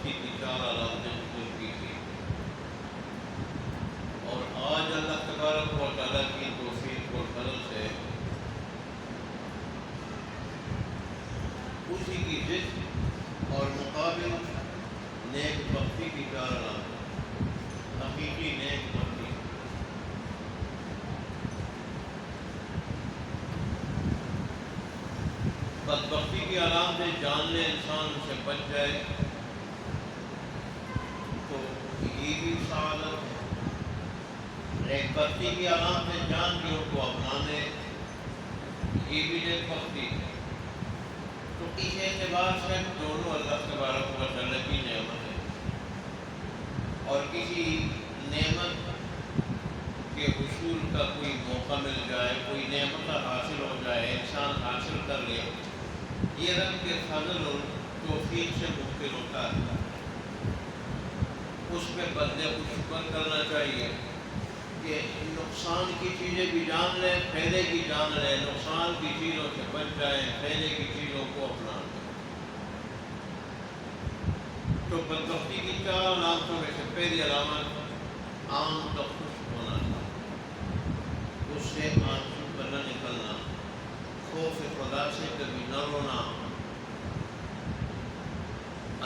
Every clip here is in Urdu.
بدبختی کی 4 علامتیں ذکر کی تھی، اور آج اللہ تبارک و تعالیٰ کی توفیق اور فضل سے اسی کی ضد اور مقابل نیک بختی کی 4 علامتیں، حقیقی نیک بختی۔ بدبختی کی علامتیں جان لے انسان سے بچ جائے تو یہ بھی سعادت ہے۔ نیک بختی کی علامتیں جان کے ان کو اپنانے، یہ بھی نیک بختی ہے۔ تو اس اعتبار سے دونوں اللہ تبارک و تعالیٰ کی نعمت ہے، اور کسی نعمت کے حصول کا کوئی موقع مل جائے، کوئی نعمت حاصل ہو جائے، انسان حاصل کر لے، یہ رب کے فضل اور توفیق سے ممکن ہوتا ہے۔ اس پہ بندے کو شکر کرنا چاہیے کہ نقصان کی چیزیں بھی جان لیں، فائدے کی جان لیں، نقصان کی چیزوں سے بچ جائیں، فائدے کی چیزوں کو اپنا لیں۔ تو بدبختی کی 4 علامتوں میں سے پہلی علامت آنکھ کا خشک ہونا تھا، اس سے آنسو کا نہ نکلنا، خوف خدا سے کبھی نہ رونا۔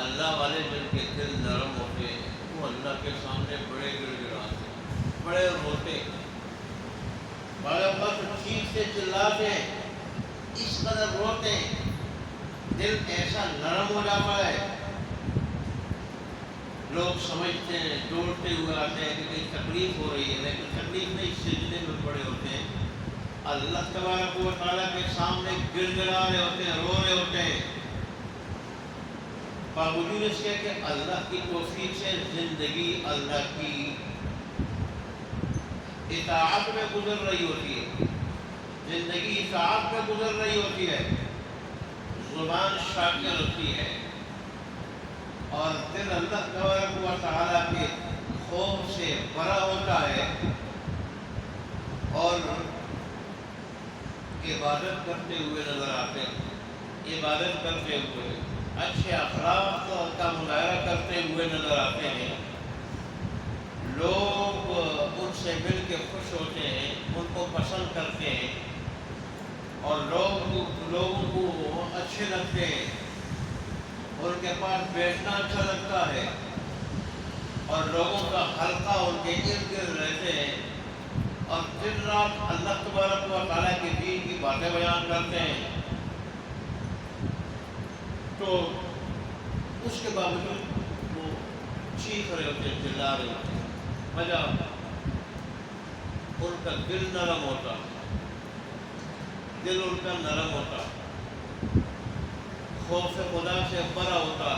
اللہ والے جن کے دل نرم ہوتے وہ اللہ کے سامنے بڑے گر گراتے، بڑے روتے، بڑے وقت چیختے چلاتے، اس قدر روتے، دل ایسا نرم ہو جاتا ہے، لوگ سمجھتے ہیں دوڑتے ہوئے آتے ہیں کہ کہیں تکلیف ہو رہی ہے، لیکن تکلیف نہیں، سجدے میں پڑے ہوتے ہیں، اللہ تبارک و تعالیٰ کے سامنے گر گرا رہے ہوتے ہیں، رو رہے ہوتے ہیں، باوجود اس کے کہ اللہ کی توفیق سے زندگی اللہ کی اطاعت میں گزر رہی ہوتی ہے، زندگی اطاعت میں گزر رہی ہوتی ہے، زبان شاکر ہوتی ہے، اور دل اللہ تبارک و تعالیٰ کے خوف سے بھرا ہوتا ہے، اور عبادت کرتے ہوئے نظر آتے ہیں، عبادت کرتے ہوئے اچھے اخلاق کا مظاہرہ کرتے ہوئے نظر آتے ہیں، لوگ ان سے مل کے خوش ہوتے ہیں، ان کو پسند کرتے ہیں، اور لوگوں کو اچھے لگتے ہیں، ان کے پاس بیٹھنا اچھا لگتا ہے، اور لوگوں کا حلقہ ان کے ارد گرد رہتے ہیں، اور دن رات اللہ تبارک و تعالیٰ کے دین کی باتیں بیان کرتے ہیں، تو اس کے باوجود وہ چیخ رہے ہوتے ہیں، چلا رہے ہوتے ہیں، وجہ ان کا دل نرم ہوتا، دل ان کا نرم ہوتا، خوف خدا سے بھرا ہوتا،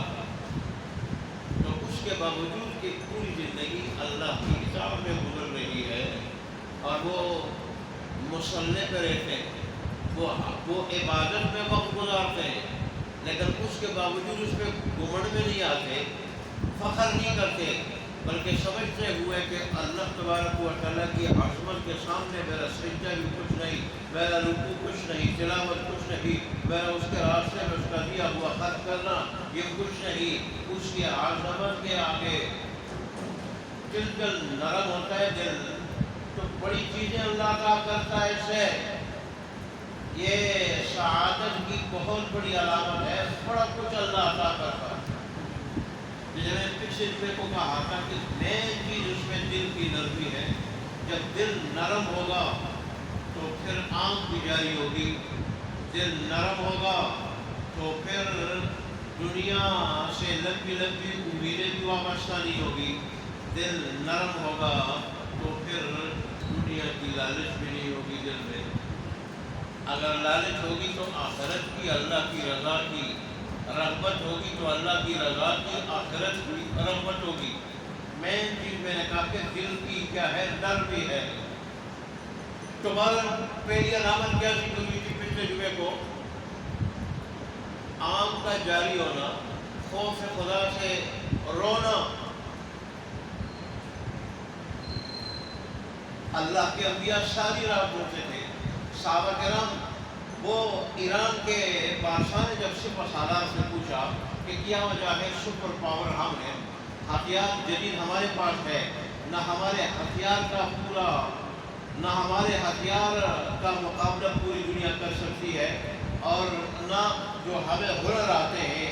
تو اس کے باوجود کہ پوری زندگی اللہ کی اطاعت میں گزر رہی ہے، اور وہ مصلی پہ رہتے ہیں، وہ عبادت میں وقت گزارتے ہیں، لیکن اس کے باوجود اس پہ گھمنڈ میں نہیں آتے، فخر نہیں کرتے، بلکہ سمجھتے ہوئے کہ اللہ تبارک و تعالیٰ کی عظمت کے سامنے میرا سجدہ بھی کچھ نہیں، میرا رکوع کچھ نہیں، تلاوت کچھ نہیں، میرا اس کے راستے میں اس کا دیا ہوا خرچ کرنا یہ کچھ نہیں، اس کی عظمت کے آگے دل نرم ہوتا ہے دل، تو بڑی چیزیں اللہ عطا کرتا ہے اسے، یہ سعادت کی بہت بڑی علامت ہے، بڑا کچھ اللہ عطا کرتا ہے۔ جس نے پچھلے دفعے کو کہا تھا کہ مین چیز اس میں دل کی نرمی ہے، جب دل نرم ہوگا تو پھر آنکھ بھی جاری ہوگی، دل نرم ہوگا تو پھر دنیا سے لمبی لمبی امیدیں بھی وابستہ نہیں ہوگی، دل نرم ہوگا تو پھر دنیا کی لالچ بھی نہیں ہوگی دل میں، اگر لالچ ہوگی تو آخرت کی، اللہ کی رضا کی رغبت ہوگی تو اللہ کی رضا کی، آخرت کی رغبت ہوگی۔ مین چیز میں نے کہا کہ دل کی کیا ہے، ڈر بھی ہے۔ تمہارا پہلی علامت کیا ذکر ہوئی تھی پچھلے جمعے کو؟ آنکھ کا جاری ہونا، خوف خدا سے رونا۔ اللہ کے انبیاء ساری رات روتے تھے، صحابہ کرام وہ ایران کے بادشاہ نے جب سپہ سالار سے پوچھا کہ کیا وجہ ہے سپر پاور ہم ہیں، ہتھیار جدید ہمارے پاس ہے، نہ ہمارے ہتھیار کا پورا نہ ہمارے ہتھیار کا مقابلہ پوری دنیا کر سکتی ہے، اور نہ جو ہمیں ہنر آتے ہیں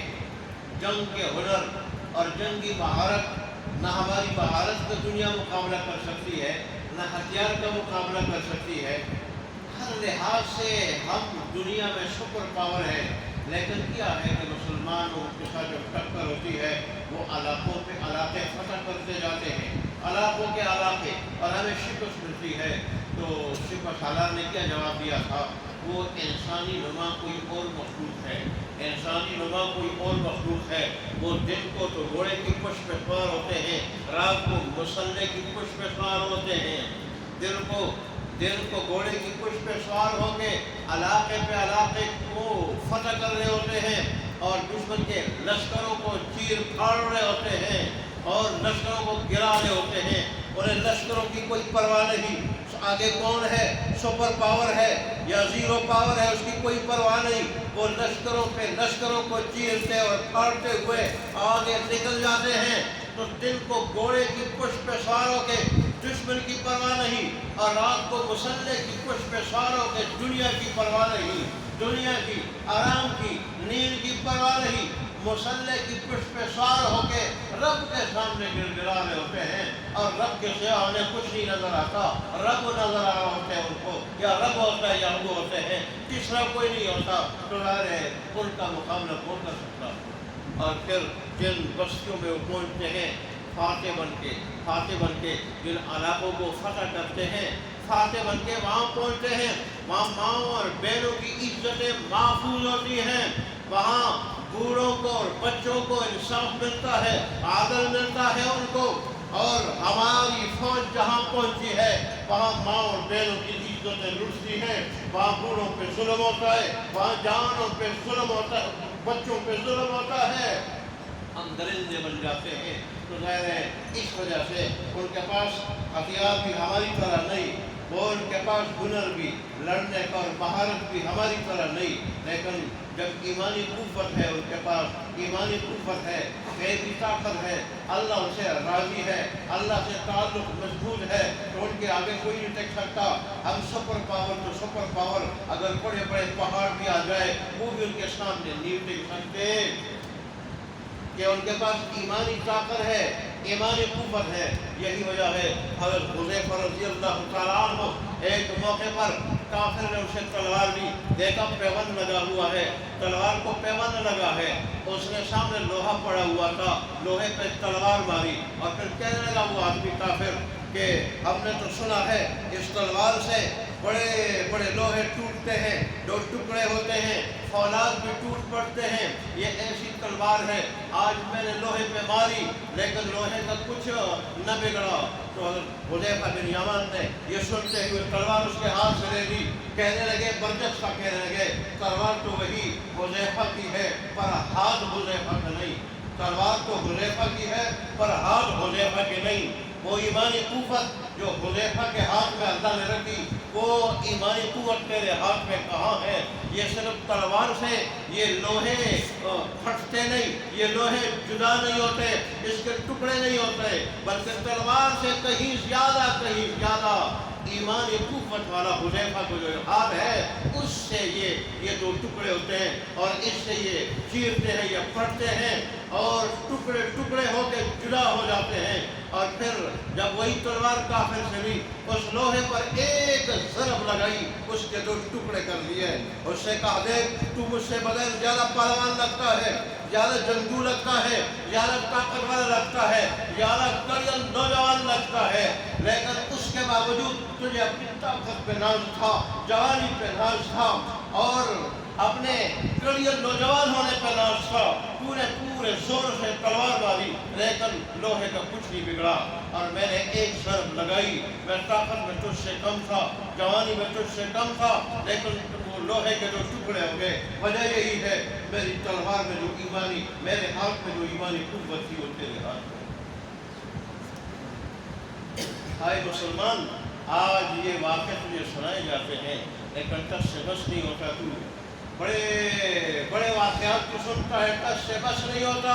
جنگ کے ہنر اور جنگی مہارت، نہ ہماری مہارت کا دنیا مقابلہ کر سکتی ہے، نہ ہتھیار کا مقابلہ کر سکتی ہے۔ ہر لحاظ سے ہم دنیا میں سپر پاور ہے، لیکن کیا ہے کہ مسلمانوں کے ساتھ جب ٹکر ہوتی ہے وہ علاقوں پہ علاقے فتح کرتے جاتے ہیں، علاقوں کے علاقے، اور ہمیں شکست ملتی ہے۔ تو سپہ سالار نے کیا جواب دیا تھا؟ وہ انسانی نما کوئی اور مخلوق ہے، انسانی نما کوئی اور مخلوق ہے۔ وہ دن کو تو گھوڑے کی پشت پہ سوار ہوتے ہیں، رات کو مسلح کی پشت پہ سوار ہوتے ہیں، دن کو گھوڑے کی پشت پہ سوار ہو کے علاقے پہ علاقے کو فتح کر رہے ہوتے ہیں، اور دشمن کے لشکروں کو چیر پھاڑ رہے ہوتے ہیں، اور لشکروں کو گرا رہے ہوتے ہیں۔ انہیں لشکروں کی کوئی پرواہ نہیں، آگے کون ہے، سپر پاور ہے یا زیرو پاور ہے، اس کی کوئی پرواہ نہیں۔ وہ لشکروں کو چیرتے اور پھاڑتے ہوئے آگے نکل جاتے ہیں۔ تو دن کو گھوڑے کی پشت پہ سوار ہو کے دشمن کی پرواہ نہیں، اور رات کو مسلح کی پشت پہ سوار ہو کے دنیا کی پرواہ نہیں، دنیا کی آرام کی نیند کی پرواہ نہیں، مسلح کی پشت پہ سوار ہو کے رب کے سامنے گر گرا رہے ہوتے ہیں، اور رب کے سوا انہیں کچھ نہیں نظر آتا۔ رب نظر آ رہا ہوتا ہے ان کو، یا رب ہوتا ہے یا وہ ہوتے ہیں، تیسرا کوئی نہیں ہوتا۔ تو ان کا مقابلہ کون کر سکتا؟ اور پھر جن بستیوں میں وہ پہنچتے ہیں فاتح بن کے جن علاقوں کو فتح کرتے ہیں، فاتح بن کے وہاں پہنچتے ہیں، وہاں ماؤں اور بہنوں کی عزتیں محفوظ ہوتی ہیں، وہاں بوڑھوں کو اور بچوں کو انصاف ملتا ہے، عادل ملتا ہے ان کو۔ اور ہماری فوج جہاں پہنچی ہے وہاں ماں اور بہنوں کی عزتیں لٹتی ہیں، وہاں بوڑھوں پہ ظلم ہوتا ہے، وہاں جوانوں پہ ظلم ہوتا ہے، بچوں پہ ظلم ہوتا ہے، ہم درندے بن جاتے ہیں۔ تو ظاہر ہے اس وجہ سے ان کے پاس ہتھیار بھی ہماری طرح نہیں، وہ ان کے پاس ہنر بھی، لڑنے کا اور مہارت بھی ہماری طرح نہیں، لیکن جب ایمانی قوت ہے ان کے پاس، ایمانی قوت ہے، غیبی طاقت ہے، اللہ ان سے راضی ہے، اللہ سے تعلق مضبوط ہے، تو ان کے آگے کوئی نہیں ٹک سکتا۔ ہم سپر پاور اگر بڑے بڑے پہاڑ بھی آ جائے وہ بھی ان کے سامنے نہیں ٹک سکتے، کہ ان کے پاس ایمانی طاقت ہے، ایمانی قوت ہے۔ یہی وجہ ہے حضرت حذیفہ رضی اللہ تعالیٰ عنہ ایک موقع پر کافر نے اسے تلوار دی، دیکھا پیوند لگا ہوا ہے، تلوار کو پیوند لگا ہے، اس نے سامنے لوہا پڑا ہوا تھا، لوہے پہ تلوار ماری، اور پھر کہنے لگا وہ آدمی کافر کہ ہم نے تو سنا ہے اس تلوار سے بڑے بڑے لوہے ٹوٹتے ہیں، دو ٹکڑے ہوتے ہیں، فولاد بھی ٹوٹ پڑتے ہیں، یہ ایسی تلوار ہے، آج میں نے لوہے پہ ماری لیکن لوہے کا کچھ نہ بگڑا۔ تو حذیفہ بن یمان نے یہ سنتے ہوئے تلوار اس کے ہاتھ سے لے لی، کہنے لگے برجستہ، کہنے لگے تلوار تو وہی حذیفہ کی ہے پر ہاتھ حذیفہ کا نہیں، تلوار تو حذیفہ کی ہے پر ہاتھ حذیفہ کے نہیں۔ وہ ایمانی قوت جو حذیفہ کے ہاتھ میں اللہ نے رکھی، وہ ایمانی قوت تیرے ہاتھ میں کہاں ہے؟ یہ صرف تلوار سے یہ لوہے پھٹتے نہیں، یہ لوہے جدا نہیں ہوتے، اس کے ٹکڑے نہیں ہوتے، بلکہ تلوار سے کہیں زیادہ ایمانی قوت والا حذیفہ کو جو ہاتھ ہے اس سے یہ دو ٹکڑے ہوتے ہیں، اور اس سے یہ چیرتے ہیں، یہ پھٹتے ہیں، اور ٹکڑے ہو کے جدا ہو جاتے ہیں۔ اور پھر جب وہی تلوار کافر سے بھی اس لوہے پر ایک ضرب لگائی، اس کے دو ٹکڑے کر دیے، اس سے کہا دیکھ تو مجھ سے بغیر زیادہ پہلوان لگتا ہے، زیادہ جنگجو لگتا ہے، زیادہ طاقتور لگتا ہے، زیادہ کڑیل نوجوان لگتا ہے، لیکن اس کے باوجود تجھے اپنی طاقت پہ ناز تھا، جوانی پہ ناز تھا، اور اپنے کڑیل نوجوان ہونے پہ ناز تھا، تو نے پورے زور سے تلوار ماری لیکن لوہے کا کچھ نہیں بگڑا، اور میں نے ایک ضرب لگائی، میں طاقت میں تجھ سے کم تھا، جوانی میں تجھ سے کم تھا، لیکن وہ لوہے کے جو ٹکڑے ہو گئے۔ وجہ یہی ہے میری تلوار میں جو ایمانی، میرے ہاتھ میں جو ایمانی قوت تھی وہ تیرے ہاتھ میں۔ آئے مسلمان، آج یہ واقعہ تجھے سنائے جاتے ہیں لیکن ٹس سے بس نہیں ہوتا تو بڑے بڑے واقعات کو سنتا ہے، ٹس سے بس نہیں ہوتا،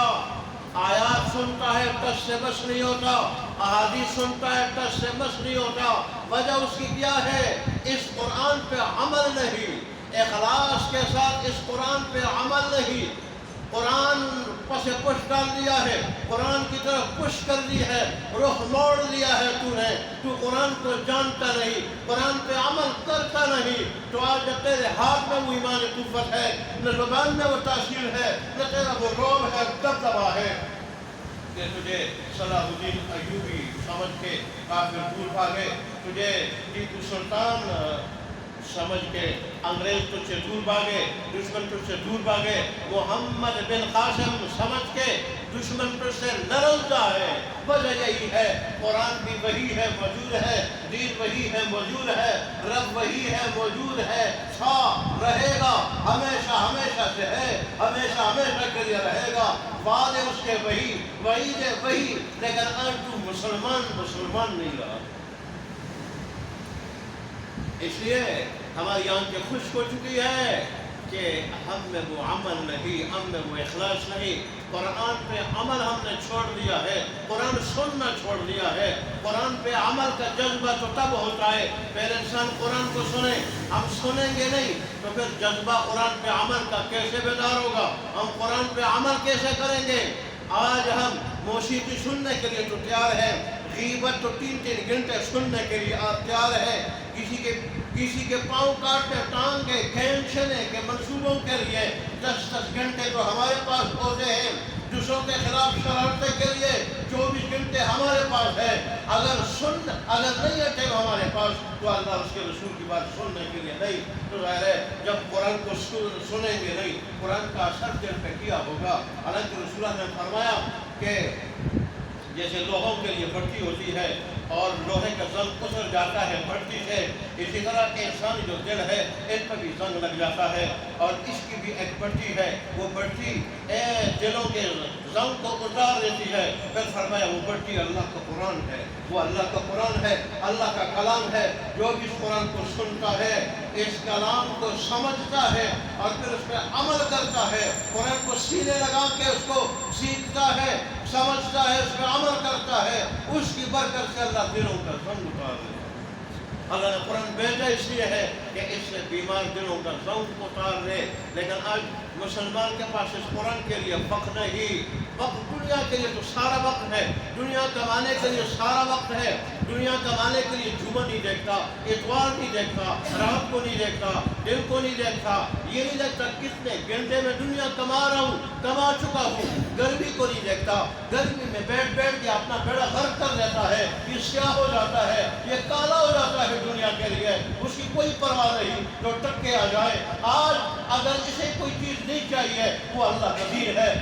آیات سنتا ہے، ٹس سے بس نہیں ہوتا، احادیث سنتا ہے، ٹس سے بس نہیں ہوتا۔ وجہ اس کی کیا ہے؟ اس قرآن پہ عمل نہیں، اخلاص کے ساتھ اس قرآن پہ عمل نہیں۔ قرآن پس پش ڈال دیا ہے، قرآن کی طرف پش کر دی ہے، رخ موڑ لیا ہے تو قرآن کو جانتا نہیں، قرآن پہ عمل کرتا نہیں، تو آج جب تیرے ہاتھ میں وہ ایمان قوت ہے، نہ زبان میں وہ تاثیر ہے، نہ تیرا وہ روب ہے، دبدبا ہے کہ تجھے صلاح الدین ایوبی سمجھ کے کافر دور بھاگے، تجھے ٹیپو سلطان سمجھ کے انگریز تجھ سے دور بھاگے، دشمن تجھ سے دور بھاگے، محمد بن قاسم سمجھ کے دشمن تجھ سے نرلتا ہے۔ وجہ یہی ہے، قرآن بھی وہی ہے، موجود ہے، دین وہی ہے، موجود ہے، رب وہی ہے، موجود ہے، تھا، رہے گا، ہمیشہ ہمیشہ سے ہے، ہمیشہ ہمیشہ کے لیے رہے گا، وعدے اس کے وہی، وعید وہی، لیکن آج تو مسلمان نہیں رہا۔ اس لیے ہماری آنکھیں خشک ہو چکی ہے کہ ہم میں وہ عمل نہیں، ہم میں وہ اخلاص نہیں، قرآن پہ عمل ہم نے چھوڑ دیا ہے، قرآن سننا چھوڑ دیا ہے۔ قرآن پہ عمل کا جذبہ تو تب ہوتا ہے پھر انسان قرآن کو سنے، ہم سنیں گے نہیں تو پھر جذبہ قرآن پہ عمل کا کیسے بیدار ہوگا؟ ہم قرآن پہ عمل کیسے کریں گے؟ آج ہم موسیقی سننے کے لیے تو تیار ہیں، غیبت تو 3 گھنٹے سننے کے لیے آپ تیار ہیں، کسی کے پاؤں کاٹنے، ٹانگے کھینچنے کے منصوبوں کے لیے 10 گھنٹے تو ہمارے پاس ہوتے ہیں، دوسروں کے خلاف شرارتیں کے لیے 24 گھنٹے ہمارے پاس ہے۔ اگر نہیں ہے ٹائم ہمارے پاس تو اللہ اس کے رسول کی بات سننے کے لیے نہیں، تو ظاہر ہے جب قرآن کو سنیں گے نہیں، قرآن کا اثر دل پہ کیا ہوگا۔ حالانکہ رسول اللہ نے فرمایا کہ جیسے لوہوں کے لیے بھٹی ہوتی ہے اور لوہے کا زنگ اتر جاتا ہے بھٹی سے، اسی طرح کے انسانی جو دل ہے ان پر بھی زنگ لگ جاتا ہے، اور اس کی بھی ایک بھٹی ہے، وہ بھٹی دلوں کے زنگ کو اتار دیتی ہے۔ پھر فرمایا وہ بھٹی اللہ کا قرآن ہے، وہ اللہ کا قرآن ہے، اللہ کا کلام ہے۔ جو بھی اس قرآن کو سنتا ہے، اس کلام کو سمجھتا ہے اور پھر اس پہ عمل کرتا ہے، قرآن کو سینے لگا کے اس کو سیکھتا ہے، سمجھتا ہے، اس پہ عمل کرتا ہے، اس کی برکت سے اللہ دلوں کا زنگ اتار دیتا ہے۔ اللہ نے قرآن بھیجا اس لیے ہے کہ اس سے بیمار دلوں کا زنگ اتار دے، لیکن آج مسلمان کے پاس اس قرآن کے لیے وقت نہیں۔ وقت دنیا کے لیے تو سارا وقت ہے، دنیا کمانے کے لیے سارا وقت ہے، دنیا کمانے کے لیے جمعہ نہیں دیکھتا، اتوار نہیں دیکھتا، رات کو نہیں دیکھتا، دن کو نہیں دیکھتا، یہ نہیں دیکھتا کتنے گھنٹے میں دنیا کما رہا ہوں، کما چکا ہوں۔ گرمی کو نہیں دیکھتا، گرمی میں بیٹھ کے اپنا بیڑا غرق کر لیتا ہے، یہ سیاہ ہو جاتا ہے، یہ کالا ہو جاتا ہے دنیا کے لیے، اس کی کوئی پرواہ نہیں جو ٹک کے آ جائے۔ آج اگر اسے کوئی چیز نہیں چاہیے، وہ اللہ کا دین ہے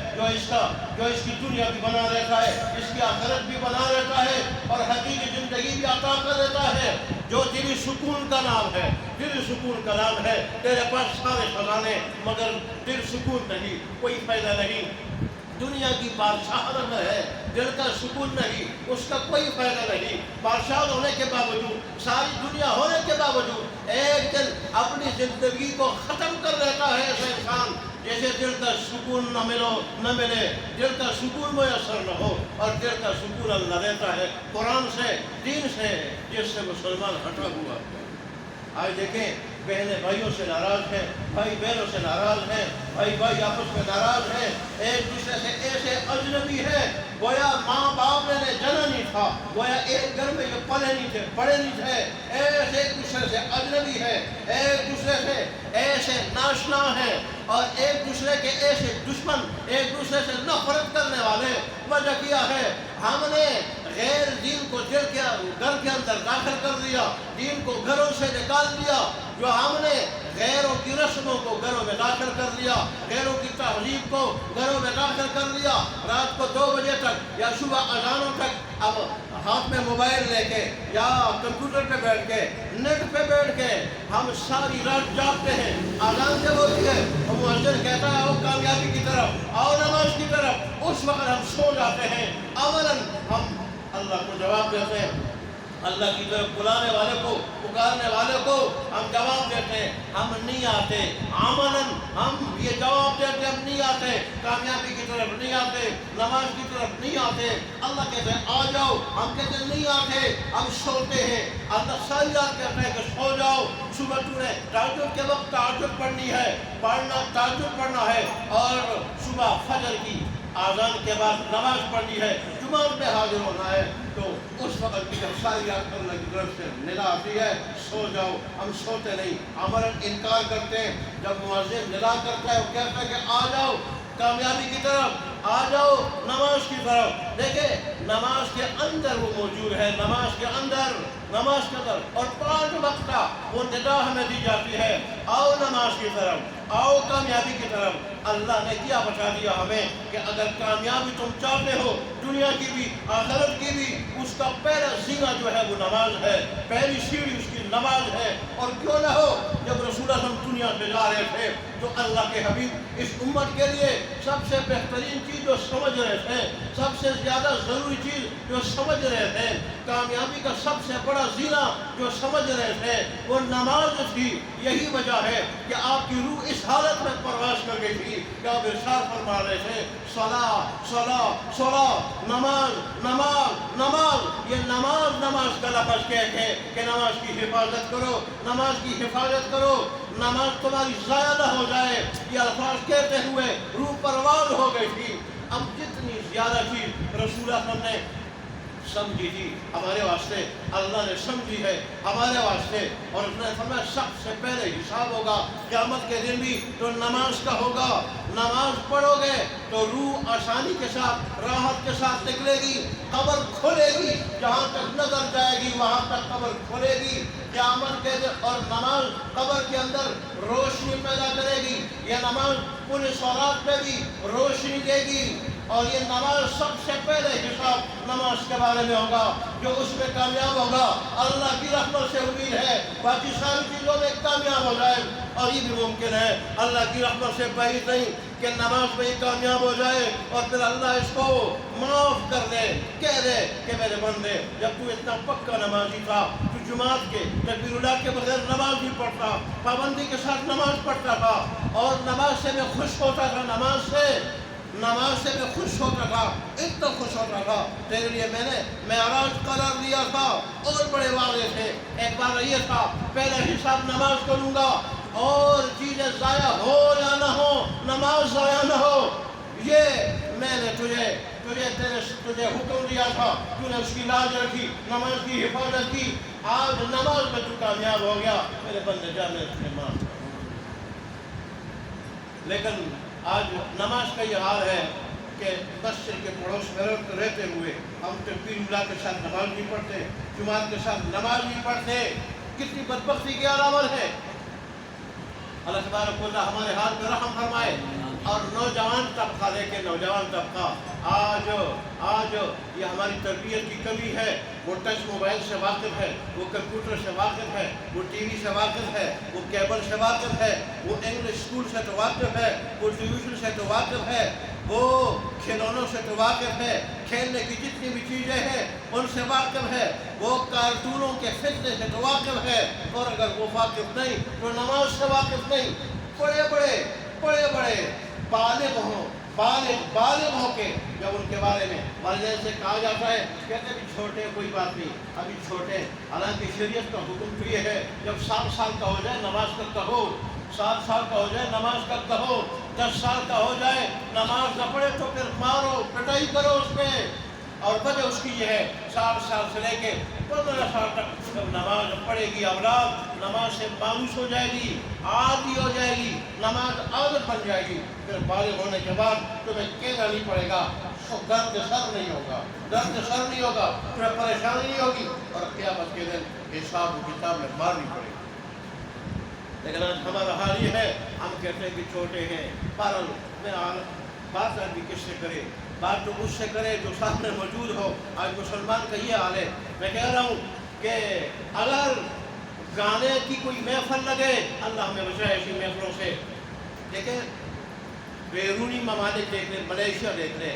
جو اس کی دنیا بھی بنا دیتا ہے، اس کی آخرت بھی بنا دیتا ہے اور حقیقی زندگی بھی عطا کر دیتا ہے، جو دلی سکون کا نام ہے، دل سکون کا نام ہے۔ تیرے پاس سارے خزانے مگر دل سکون نہیں، کوئی فائدہ نہیں۔ دنیا کی بادشاہت ہے، دل کا سکون نہیں، اس کا کوئی فائدہ نہیں۔ بادشاہ ہونے کے باوجود، ساری دنیا ہونے کے باوجود ایک دن اپنی زندگی کو ختم کر دیتا ہے ایسا انسان جیسے دل کا سکون نہ ملے، دل کا سکون میسر نہ ہو، اور دل کا سکون اللہ دیتا ہے قرآن سے، دین سے، جس سے مسلمان ہٹا ہوا ہے۔ آج دیکھیں بہنیں بھائیوں سے ناراض ہیں، بھائی بہنوں سے ناراض ہیں، بھائی آپس میں ناراض ہیں، ایک دوسرے سے ایسے اجنبی ہیں گویا ماں باپ نے جنا نہیں تھا، گویا ایک گھر میں یہ پلے نہیں تھے، بڑے نہیں تھے، ایسے ایک دوسرے سے اجنبی ہے، ایک دوسرے سے ایسے ناشنا ہیں، اور ایک دوسرے کے ایسے دشمن، ایک دوسرے سے نفرت کرنے والے۔ وجہ کیا ہے؟ ہم نے غیر دین کو گھر کے اندر داخل کر دیا، دین کو گھروں سے نکال دیا، جو ہم نے غیروں کی رسموں کو گھروں میں داخل کر دیا، غیروں کی تہذیب کو گھروں میں داخل کر دیا۔ رات کو 2 بجے تک یا صبح اذانوں تک اب ہاتھ میں موبائل لے کے یا کمپیوٹر پہ بیٹھ کے، نیٹ پہ بیٹھ کے ہم ساری رات جاگتے ہیں۔ اذان جب ہوتی ہے تو مؤذن کہتا ہے آؤ کامیابی کی طرف، آؤ نماز کی طرف، اس وقت ہم سو جاتے ہیں۔ عملاً ہم اللہ کو جواب دیتے ہیں اللہ کی طرف بلانے والے کو، پکارنے والے کو ہم جواب دیتے ہیں ہم نہیں آتے، عملاً ہم یہ جواب دیتے ہم نہیں آتے، کامیابی کی طرف نہیں آتے، نماز کی طرف نہیں آتے۔ اللہ کہتے ہیں آ جاؤ، ہم کہتے ہیں نہیں آتے، ہم سوتے ہیں۔ اللہ ساری رات کہتا ہے کہ سو جاؤ، صبح تمہیں تہجد کے وقت تہجد پڑھنی ہے، تہجد پڑھنا ہے، اور صبح فجر کی آذان کے بعد نماز پڑھنی ہے، جمعہ میں حاضر ہونا ہے۔ تو اس وقت کی جب ساری رات اللہ کی طرف سے ندا آتی ہے سو جاؤ، ہم سوتے نہیں، عملاً انکار کرتے ہیں۔ جب مؤذن ندا کرتا ہے وہ کہتا ہے کہ آ جاؤ کامیابی کی طرف، آ جاؤ نماز کی طرف۔ دیکھیں نماز کے اندر وہ موجود ہے، نماز کے اندر اور 5 وقت کا وہ ندا ہمیں دی جاتی ہے، آؤ نماز کی طرف، آؤ کامیابی کی طرف۔ اللہ نے کیا بتا دیا ہمیں کہ اگر کامیابی تم چاہتے ہو، دنیا کی بھی آخرت کی بھی، اس کا پہلا زینہ جو ہے وہ نماز ہے، پہلی سیڑھی اس کی نماز ہے۔ اور کیوں نہ ہو، جب رسول اللہ دنیا میں جا رہے تھے تو اللہ کے حبیب اس امت کے لیے سب سے بہترین چیز جو سمجھ رہے تھے، سب سے زیادہ ضروری چیز جو سمجھ رہے تھے، کامیابی کا سب سے بڑا زینہ جو سمجھ رہے تھے وہ نماز تھی۔ یہی وجہ ہے کہ آپ کی روح اس حالت میں پرواز کر گئی تھی کہ آپ ارشاد فرما رہے تھے صلاۃ صلاۃ صلاۃ، نماز نماز نماز۔ یہ نماز کا لفظ کہہ کہ نماز کی حفاظت کرو، نماز کی حفاظت کرو، نماز تمہاری ضائع نہ ہو جائے، یہ الفاظ کہتے ہوئے روح پرواز ہو گئی تھی۔ اب جتنی زیادہ چیز رسول اللہ نے سمجھی تھی ہمارے واسطے، اللہ نے سمجھی ہے ہمارے واسطے، اور اس نے فرمایا سب سے پہلے حساب ہوگا قیامت کے دن بھی تو نماز کا ہوگا۔ نماز پڑھو گے تو روح آسانی کے ساتھ، راحت کے ساتھ نکلے گی، قبر کھلے گی، جہاں تک نظر جائے گی وہاں تک قبر کھلے گی قیامت کے دن۔ اور نماز قبر کے اندر روشنی پیدا کرے گی، یہ نماز پورے سورات پہ بھی روشنی دے گی، اور یہ نماز سب سے پہلے حساب نماز کے بارے میں ہوگا۔ جو اس میں کامیاب ہوگا اللہ کی رحمت سے امید ہے باقی ساری چیزوں میں کامیاب ہو جائے، اور یہ بھی ممکن ہے اللہ کی رحمت سے بعید نہیں کہ نماز میں ہی کامیاب ہو جائے اور پھر اللہ اس کو معاف کر دے، کہہ دے کہ میرے بندے جب تو اتنا پکا نمازی تھا، تو جماعت کے تکبیر اللہ کے بغیر نماز نہیں پڑھتا، پابندی کے ساتھ نماز پڑھتا تھا، اور نماز سے میں خوش ہوتا تھا، نماز سے میں خوش ہوتا تھا، اتنا خوش ہوتا تھا، تیرے لیے میں نے معراج قرار دیا تھا، اور بڑے وعدے تھے۔ ایک بار یہ تھا پہلا حساب نماز کو لوں گا، اور چیزیں ضائع ہو یا نہ ہو، نماز ضائع نہ ہو، یہ میں نے تجھے حکم دیا تھا، تو نے اس کی لاج رکھی، نماز کی حفاظت کی، آج نماز میں تو کامیاب ہو گیا، میرے بندے جا میں تجھے معاف کروں۔ لیکن آج نماز کا یہ حال ہے کہ مسجد کے پڑوس میں رہتے ہوئے ہم تکبیر اللہ کے ساتھ نماز نہیں پڑھتے، جماعت کے ساتھ نماز نہیں پڑھتے، کتنی بدبختی کی علامت ہے۔ اللہ تبارک و تعالی ہمارے حال پہ رحم فرمائے۔ اور نوجوان طبقہ، دیکھیں نوجوان طبقہ آج یہ ہماری تربیت کی کمی ہے۔ وہ ٹچ موبائل سے واقف ہے، وہ کمپیوٹر سے واقف ہے، وہ ٹی وی سے واقف ہے، وہ کیبل سے واقف ہے، وہ انگلش اسکول سے تو واقف ہے، وہ ٹیوشن سے تو واقف ہے، وہ کھلونوں سے تو واقف ہے، کھیلنے کی جتنی بھی چیزیں ہیں ان سے واقف ہے، وہ کارٹونوں کے فتنے سے تو واقف ہے، اور اگر وہ واقف نہیں تو نماز سے واقف نہیں۔ بڑے بڑے بالغ ہو کے جب ان کے بارے میں والدین سے کہا جاتا ہے، کہتے ہیں چھوٹے کوئی بات نہیں، ابھی چھوٹے، حالانکہ شریعت کا حکم تو یہ ہے جب 7 سال کا ہو جائے نماز کا کہو، 7 سال کا ہو جائے نماز کا کہو، 10 سال کا ہو جائے نماز نہ پڑھے تو پھر مارو پٹائی کرو اس پہ۔ اور وجہ اس کی یہ ہے 7 سال سے لے کے 15 سال تک جب نماز پڑھے گی اولاد، نماز سے مایوس ہو جائے گی، عادی ہو جائے گی، نماز عادت بن جائے گی، پھر بالغ ہونے کے بعد تمہیں کہنا نہیں پڑے گا، درد سر نہیں ہوگا، پھر پریشانی نہیں ہوگی، اور قیامت کے دن حساب و کتاب میں مارنی پڑے گی۔ لیکن آج ہمارا حال یہ ہے، ہم کہتے ہیں کہ چھوٹے ہیں، میں بات آدمی کس سے کرے، بات تو اس سے کرے جو سامنے موجود ہو۔ آج مسلمان کا یہ حال ہے۔ میں کہہ رہا ہوں کہ اگر گانے کی کوئی محفل لگے، اللہ ہمیں بچائے ایسی محفلوں سے۔ دیکھیں بیرونی ممالک دیکھ لیں، ملیشیا دیکھ لیں،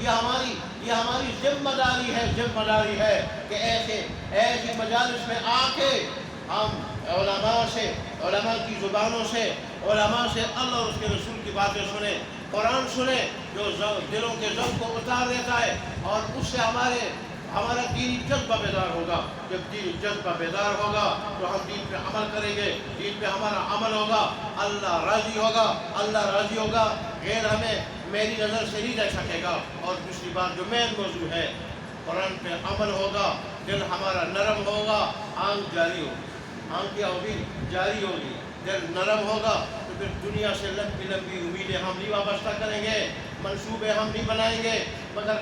یہ ہماری ذمہ داری ہے کہ ایسی مجالس میں آ کے ہم علماء کی زبانوں سے علماء سے اللہ اور اس کے رسول کی باتیں سنیں، قرآن سنیں جو دلوں کے ذوق کو اتار دیتا ہے، اور اس سے ہمارا دینی جذبہ بیدار ہوگا۔ جب دینی جذبہ بیدار ہوگا تو ہم دین پہ عمل کریں گے، دین پہ ہمارا عمل ہوگا، اللہ راضی ہوگا، غیر ہمیں میری نظر سے نہیں دیکھ سکے گا۔ اور دوسری بات جو مین موضوع ہے، قرآن پہ عمل ہوگا، دل ہمارا نرم ہوگا، آنکھ جاری ہوگی، آنکھ کیا ہوگی؟ جاری ہوگی۔ دل نرم ہوگا تو پھر دنیا سے لمبی امیدیں ہم نہیں وابستہ کریں گے، منصوبے ہم نہیں بنائیں گے، مگر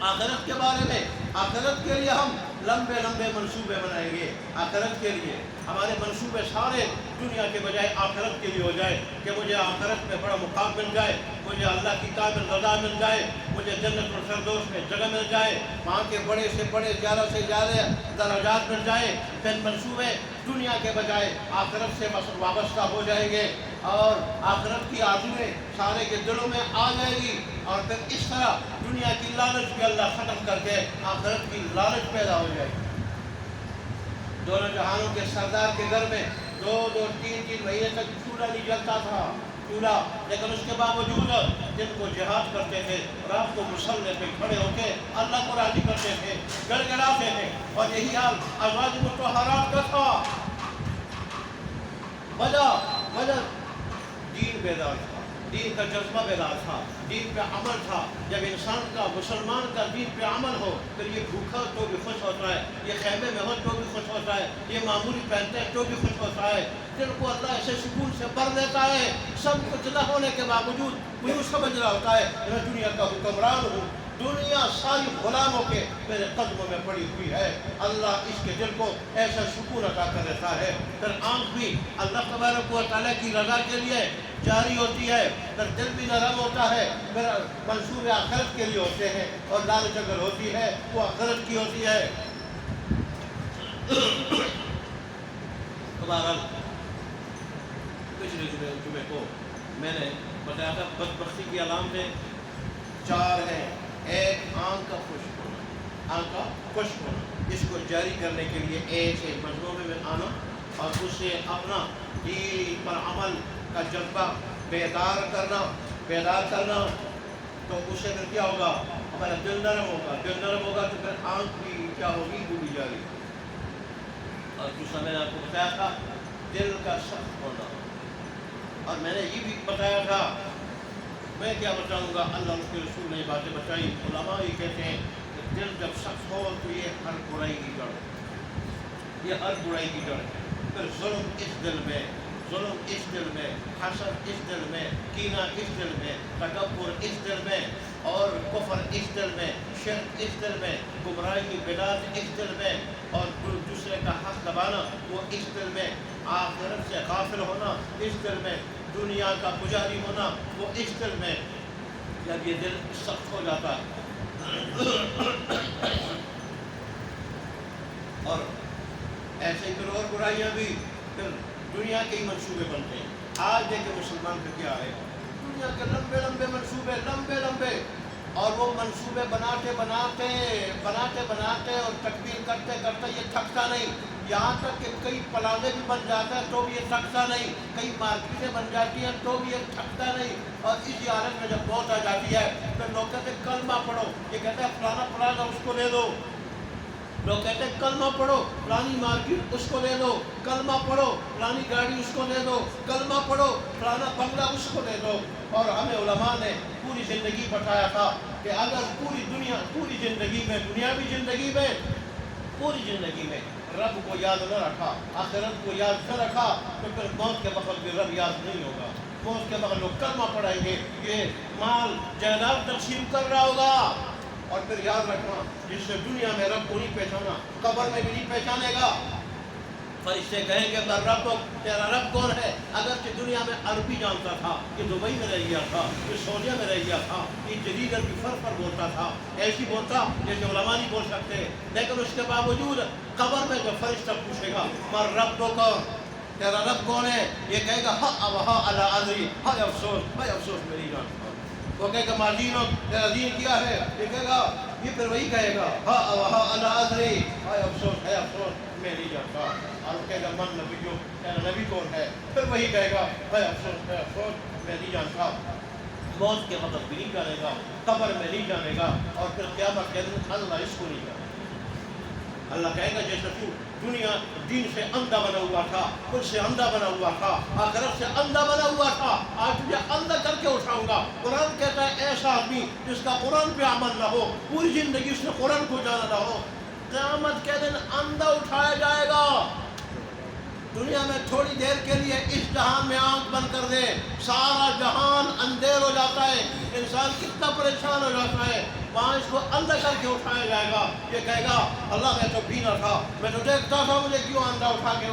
آخرت کے بارے میں، آخرت کے لیے ہم لمبے منصوبے بنائیں گے۔ آخرت کے لیے ہمارے منصوبے سارے دنیا کے بجائے آخرت کے لیے ہو جائے کہ مجھے آخرت میں بڑا مقام مل جائے، مجھے اللہ کی کامل رضا مل جائے، مجھے جنت الفردوس میں جگہ مل جائے، وہاں کے بڑے سے بڑے زیادہ سے زیادہ درجات مل جائے۔ پھر منصوبے دنیا کے بجائے آخرت سے وابستہ ہو جائیں گے، اور آخرت کی آرزویں سارے کے دلوں میں آ جائے گی، اور پھر اس طرح دنیا کی لالچ بھی اللہ ختم کر کے آخرت کی لالچ پیدا ہو جائے گی۔ دونوں جہانوں کے سردار کے گھر میں 2-3 مہینے تک چولہا نہیں جلتا تھا، لیکن اس کے باوجود دن کو جہاد کرتے تھے، رات کو مصلے پہ کھڑے ہو کے اللہ کو راضی کرتے تھے، گڑگڑاتے تھے، اور یہی حال ازواج مطہرات کا تھا۔ وجہ دین بیدار تھا، دین کا جذبہ بیدار تھا، دین پہ عمل تھا۔ جب انسان کا، مسلمان کا دین پہ عمل ہو، پھر یہ بھوکا تو بھی خوش ہوتا ہے، یہ خیمے میں ہو تو بھی خوش ہوتا ہے، یہ معمولی پہنتا ہے تو بھی خوش ہوتا ہے، دل کو اللہ ایسے سکون سے بھر دیتا ہے۔ سب کچھ نہ ہونے کے باوجود وہ یوں سمجھ رہا ہوتا ہے میں دنیا کا حکمران ہوں، دنیا ساری غلاموں کے میرے قدموں میں پڑی ہوئی ہے۔ اللہ اس کے دل کو ایسا سکون عطا کر دیتا ہے۔ پھر آنکھ بھی اللہ تبارک و تعالیٰ کی رضا کے لیے جاری ہوتی ہے، پھر دل بھی نرم ہوتا ہے، پھر منصوبے آخرت کے لیے ہوتے ہیں، اور لالچ اگر ہوتی ہے وہ آخرت کی ہوتی ہے۔ بہرحال پچھلے جمعے کو میں نے بتایا تھا بدبختی کی علامتیں 4 ہیں۔ ایک آنکھ کا خشک ہونا، اس کو جاری کرنے کے لیے ایسے مجموعے میں آنا، اور اس سے اپنا دین پر عمل کا جذبہ بیدار کرنا، تو اس سے پھر کیا ہوگا؟ ہمارا دل نرم ہوگا، تو پھر آنکھ بھی کیا ہوگی؟ ڈوبی جاری۔ اور دوسرا میں نے آپ کو بتایا تھا دل کا سخت ہونا، اور میں نے یہ بھی بتایا تھا، میں کیا بتاؤں گا، اللہ اس کے رسول نے یہ باتیں بتائی۔ علماء یہ کہتے ہیں کہ دل جب سخت ہو تو یہ ہر برائی کی جڑ ہے، پھر ظلم اس دل میں، حسد اس دل میں، کینہ اس دل میں، تکبر اس دل میں، اور کفر اس دل میں، شرک اس دل میں، گمراہی بدعت اس دل میں، اور دوسرے کا حق دبانا وہ اس دل میں، آخرت سے غافل ہونا اس دل میں، دنیا کا پجاری ہونا وہ اس دل میں۔ جب یہ دل سخت ہو جاتا ہے اور ایسے پھر اور برائیاں بھی، پھر دنیا کے ہی منصوبے بنتے ہیں۔ آج دیکھیں مسلمان کا کیا ہے، دنیا کے لمبے منصوبے، اور وہ منصوبے بناتے اور تکمیل کرتے یہ تھکتا نہیں، یہاں تک کہ کئی پلازے بھی بن جاتا ہے تو بھی یہ تھکتا نہیں، کئی مارکیٹیں بن جاتی ہیں تو بھی یہ تھکتا نہیں۔ اور اسی حالت میں جب موت آ جاتی ہے پھر لوگ کہتے ہیں کلمہ پڑھو، یہ کہتے ہیں فلانا پلازا اس کو دے دو، لوگ کہتے ہیں کلمہ پڑھو، فلانی مارکیٹ اس کو دے دو، کلمہ پڑھو، فلانی گاڑی اس کو دے دو، کلمہ پڑھو، فلانا بنگلہ اس کو دے دو۔ اور ہمیں علماء نے پوری زندگی بتایا تھا کہ اگر پوری زندگی میں، دنیاوی زندگی میں، پوری زندگی میں رب کو یاد نہ رکھا، آخرت کو یاد نہ رکھا، تو پھر موت کے وقت بھی رب یاد نہیں ہوگا۔ موت کے وقت لوگ کلمہ پڑھائیں گے، یہ مال جائیداد تقسیم کر رہا ہوگا، اور پھر یاد رکھنا جس سے دنیا میں رب کو نہیں پہچانا قبر میں بھی نہیں پہچانے گا۔ فرشتے کہیں گے تیرا رب کون ہے؟ اگرچہ دنیا میں عربی جانتا تھا، یہ دبئی میں رہ گیا تھا، یہ سعودیہ میں رہ گیا تھا، یہ جدید عربی فرق بولتا تھا، ایسی بولتا جیسے علماء نہیں بول سکتے، لیکن اس کے باوجود قبر میں جو فرشتہ پوچھے گا مر رب تو کون، تیرا رب کون ہے، یہ کہے گا ہاں افسوس میری جان، وہ کہے گا ماجین تیرا دین کیا ہے، یہ کہے گا، یہ پھر وہی کہے گا ہاں انا ادری، ہائے افسوس ہے افسوس میں نہیں جانتا۔ اور کہے گا من نبی، جو تیرا نبی کون ہے، پھر وہی کہے گا ہائے افسوس ہے افسوس میں نہیں جانتا۔ موت کے وقت بھی نہیں جانے گا، قبر میں نہیں جانے گا، اور پھر قیامت کے دن اللہ اس کو نہیں جانے گا۔ اللہ کہے گا جیسے تو دنیا دین سے اندھا بنا ہوا تھا، خود سے اندھا بنا ہوا تھا، آخرت سے اندھا بنا ہوا تھا، آج تجھے اندھا کر کے اٹھاؤں گا۔ قرآن کہتا ہے ایسا آدمی جس کا قرآن پہ عمل نہ ہو، پوری زندگی اس نے قرآن کو جانا نہ ہو، قیامت کے دن اندھا اٹھایا جائے گا۔ دنیا میں تھوڑی دیر کے لیے اس جہان میں آنکھ بند کر دے، سارا جہان اندھیر ہو جاتا ہے، انسان کتنا پریشان ہو جاتا ہے، وہاں اس کو اندھا کر کے اٹھایا جائے گا۔ یہ کہے گا اللہ میں تو بینا تھا، میں تو دیکھتا تھا، مجھے کیوں اندھا اٹھا کے